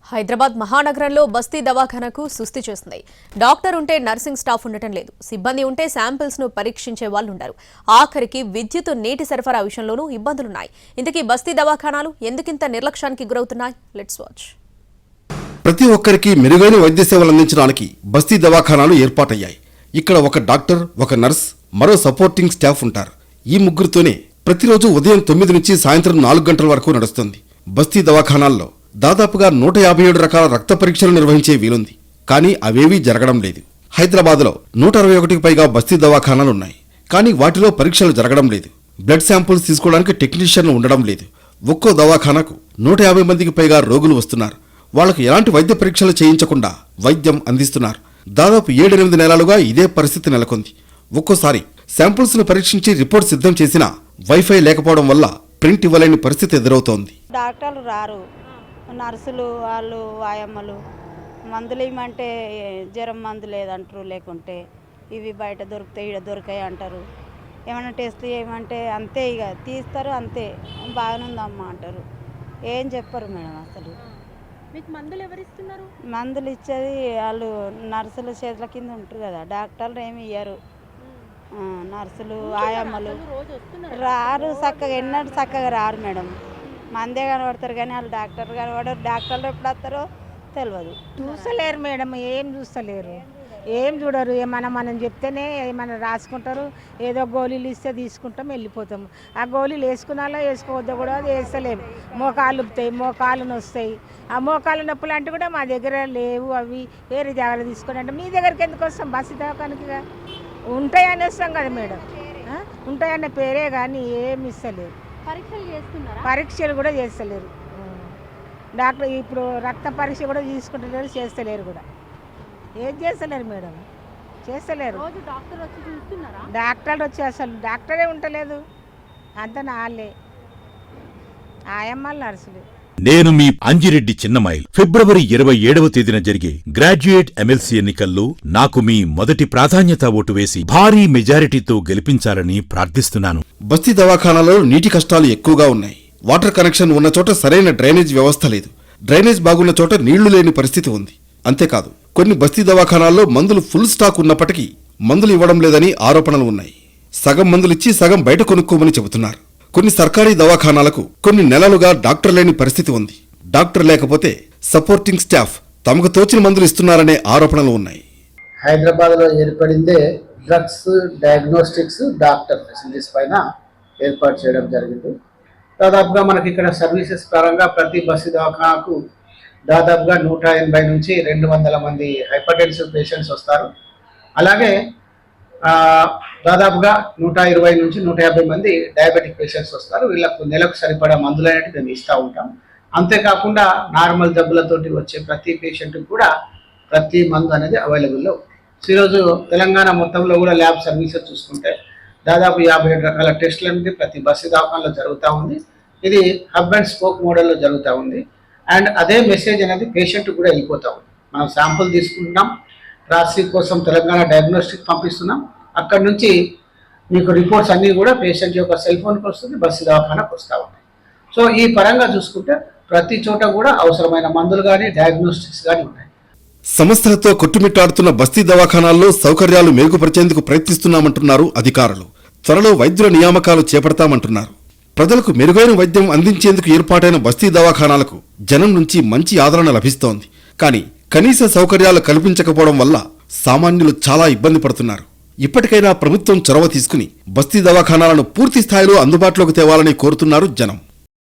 హైదరాబాద్ మహానగరంలో బస్తీ దవాఖానకు సుస్థి చేస్తుంది. డాక్టర్ ఉంటే నర్సింగ్ స్టాఫ్ ఉండటం లేదు. సిబ్బంది ఉంటే శాంపిల్స్ ను పరీక్షించే వాళ్ళు ఉండరు. ఆఖరికి విద్యుత్ నీటి సరఫరా విషయంలోనూ ఇబ్బందులున్నాయి. ఇంతకీ బస్తీ దవాఖానాలు ఎందుకింత నిర్లక్ష్యానికి గురవుతున్నాయి? Let's watch. ప్రతి ఒక్కరికి మెరుగైన వైద్య సేవలు అందించడానికి బస్తీ దవాఖానాలు ఏర్పాటయ్యాయి. ఇక్కడ ఒక డాక్టర్, ఒక నర్స్, మరో సపోర్టింగ్ స్టాఫ్ ఉంటారు. ఈ ముగ్గురితోనే ప్రతిరోజు ఉదయం 9 నుంచి సాయంత్రం 4 గంటల వరకు నడుస్తుంది. బస్తీ దవాఖానాల్లో దాదాపుగా 157 రకాల రక్త పరీక్షలు నిర్వహించే వీలుంది. కానీ అవేవీ జరగడం లేదు. హైదరాబాద్లో 161కి పైగా బస్తీ దవాఖానాలున్నాయి. కానీ వాటిలో పరీక్షలు జరగడం లేదు. బ్లడ్ శాంపుల్స్ తీసుకోవడానికి టెక్నీషియన్లు ఉండడం లేదు. ఒక్కో దవాఖానాకు 150 మందికి పైగా రోగులు వస్తున్నారు. వాళ్లకు ఎలాంటి వైద్య పరీక్షలు చేయించకుండా వైద్యం అందిస్తున్నారు. దాదాపు 7-8 నెలలుగా ఇదే పరిస్థితి నెలకొంది. ఒక్కోసారి శాంపుల్స్ ను పరీక్షించి రిపోర్ట్ సిద్ధం చేసినా వైఫై లేకపోవడం వల్ల ప్రింట్ ఇవ్వలేని పరిస్థితి ఎదురవుతోంది. డాక్టర్లు రారు, నర్సులు వాళ్ళు ఆయమ్మలు మందులు ఇవ్వమంటే జ్వరం మందు లేదంటారు, లేకుంటే ఇవి బయట దొరుకుతాయి, ఇక్కడ దొరికాయి అంటారు. ఏమైనా టెస్ట్ చేయమంటే అంతే, ఇక తీస్తారు అంతే, బాగానుందమ్మా అంటారు. ఏం చెప్పరు మేడం. అసలు మీకు మందులు ఎవరు ఇస్తున్నారు? మందులు ఇచ్చేది వాళ్ళు నర్సుల చేతుల కింద ఉంటారు కదా, డాక్టర్లు ఏమి ఇయ్యరు. నర్సులు ఆయమ్మలు రారు, చక్కగా ఎన్నడూ చక్కగా రారు మేడం. మందే కనబడతారు కానీ వాళ్ళు డాక్టర్ కనబడరు. డాక్టర్లు ఎప్పుడు వస్తారో తెలియదు. చూస్తలేరు మేడం, ఏం చూస్తలేరు, ఏం చూడరు. మనం చెప్తేనే ఏమైనా రాసుకుంటారు. ఏదో గోళీలు ఇస్తే తీసుకుంటాం, వెళ్ళిపోతాం. ఆ గోళీలు వేసుకున్నాలో వేసుకోవద్దో కూడా అది వేస్తలేము. మోకాళ్ళు ఉపుతాయి, మోకాళ్ళు నొస్తాయి. ఆ మోకాళ్ళ నొప్పులు అంటే కూడా మా దగ్గర లేవు, అవి వేరే జాగ్రత్త తీసుకుని అంటే మీ దగ్గరికి ఎందుకు వస్తాం? బస్సు దవాఖానకి ఉంటాయని వస్తాం కదా మేడం. ఉంటాయన్న పేరే కానీ ఏమి ఇస్తలేరు. పరీక్షలు కూడా చేస్తలేరు. డాక్టర్ ఇప్పుడు రక్త పరీక్ష కూడా తీసుకుంటలేరు, చేస్తలేరు కూడా. ఏం చేస్తలేరు మేడం, చేస్తలేరు. డాక్టర్లు వచ్చి అసలు డాక్టరే ఉంటలేదు, అంత నాళ్ళే ఆయమ్మలు నర్సులు. నేను మీ అంజిరెడ్డి చిన్నమైల్. ఫిబ్రవరి 27వ తేదీన జరిగే గ్రాడ్యుయేట్ ఎమ్మెల్సీ ఎన్నికల్లో నాకు మీ మొదటి ప్రాధాన్యత ఓటు వేసి భారీ మెజారిటీతో గెలిపించాలని ప్రార్థిస్తున్నాను. బస్తీ దవాఖానాలో నీటి కష్టాలు ఎక్కువగా ఉన్నాయి. వాటర్ కనెక్షన్ ఉన్న చోట సరైన డ్రైనేజ్ వ్యవస్థ లేదు. డ్రైనేజ్ బాగున్న చోట నీళ్లు లేని పరిస్థితి ఉంది. అంతేకాదు, కొన్ని బస్తీ దవాఖానాల్లో మందులు ఫుల్ స్టాక్ ఉన్నప్పటికీ మందులు ఇవ్వడం లేదని ఆరోపణలు ఉన్నాయి. సగం మందులిచ్చి సగం బయట కొనుక్కోమని చెబుతున్నారు. కొన్ని సర్కారీ దవాఖానాలకు కొన్ని నెలలుగా డాక్టర్ లేని పరిస్థితి ఉంది. డాక్టర్ లేకపోతే సపోర్టింగ్ స్టాఫ్ తమకు తోచిన మందులు ఇస్తున్నారనే ఆరోపణలు ఉన్నాయి. హైదరాబాద్లో ఏర్పడిందే డ్రగ్స్ డయాగ్నోస్టిక్స్ డాక్టర్ ఫెసిలిటీస్ పైన ఏర్పాటు చేయడం జరిగింది. దాదాపుగా మనకి ఇక్కడ సర్వీసెస్ పరంగా ప్రతి బస్సు దవాఖానాకు దాదాపుగా 180 నుంచి 200 మంది హైపర్టెన్సివ్ పేషెంట్స్ వస్తారు. అలాగే దాదాపుగా 120 నుంచి 150 మంది డయాబెటిక్ పేషెంట్స్ వస్తారు. వీళ్ళకు నెలకు సరిపడా మందులు అనేవి మేము ఇస్తూ ఉంటాం. అంతేకాకుండా నార్మల్ జబ్బులతోటి వచ్చే ప్రతి పేషెంట్కి కూడా ప్రతి మందు అనేది అవైలబుల్లో. ఈరోజు తెలంగాణ మొత్తంలో కూడా ల్యాబ్ సర్వీసెస్ చూసుకుంటే దాదాపు 57 రకాల టెస్టులు అనేది ప్రతి బస్సు దవాఖానలో జరుగుతూ ఉంది. ఇది హబ్ అండ్ స్పోక్ మోడల్లో జరుగుతూ ఉంది. అండ్ అదే మెసేజ్ అనేది పేషెంట్ కూడా వెళ్ళిపోతూ ఉంది. మనం శాంపుల్ తీసుకుంటున్నాం, రాసి కోసం తెలంగాణ డయాగ్నోస్టిక్ పంపిస్తున్నాం. అక్కడి నుంచి మీకు రిపోర్ట్స్ అన్నీ కూడా పేషెంట్ యొక్క సెల్ ఫోన్కి వస్తుంది, బస్సు దవాఖానకు వస్తూ ఉంటాయి. సో ఈ పరంగా చూసుకుంటే ప్రతి చోట కూడా అవసరమైన మందులు కానీ డయాగ్నోస్టిక్స్ కానీ ఉన్నాయి. సమస్యలతో కొట్టుమిట్టాడుతున్న బస్తీ దవాఖానాల్లో సౌకర్యాలు మెరుగుపరిచేందుకు ప్రయత్నిస్తున్నామంటున్నారు అధికారులు. త్వరలో వైద్యుల నియామకాలు చేపడతామంటున్నారు. ప్రజలకు మెరుగైన వైద్యం అందించేందుకు ఏర్పాటైన బస్తీ దవాఖానాలకు జనం నుంచి మంచి ఆదరణ లభిస్తోంది. కానీ కనీస సౌకర్యాలు కల్పించకపోవడం వల్ల సామాన్యులు చాలా ఇబ్బంది పడుతున్నారు. ఇప్పటికైనా ప్రభుత్వం చొరవ తీసుకుని బస్తీ దవాఖానాలను పూర్తి స్థాయిలో అందుబాటులోకి తేవాలని కోరుతున్నారు జనం.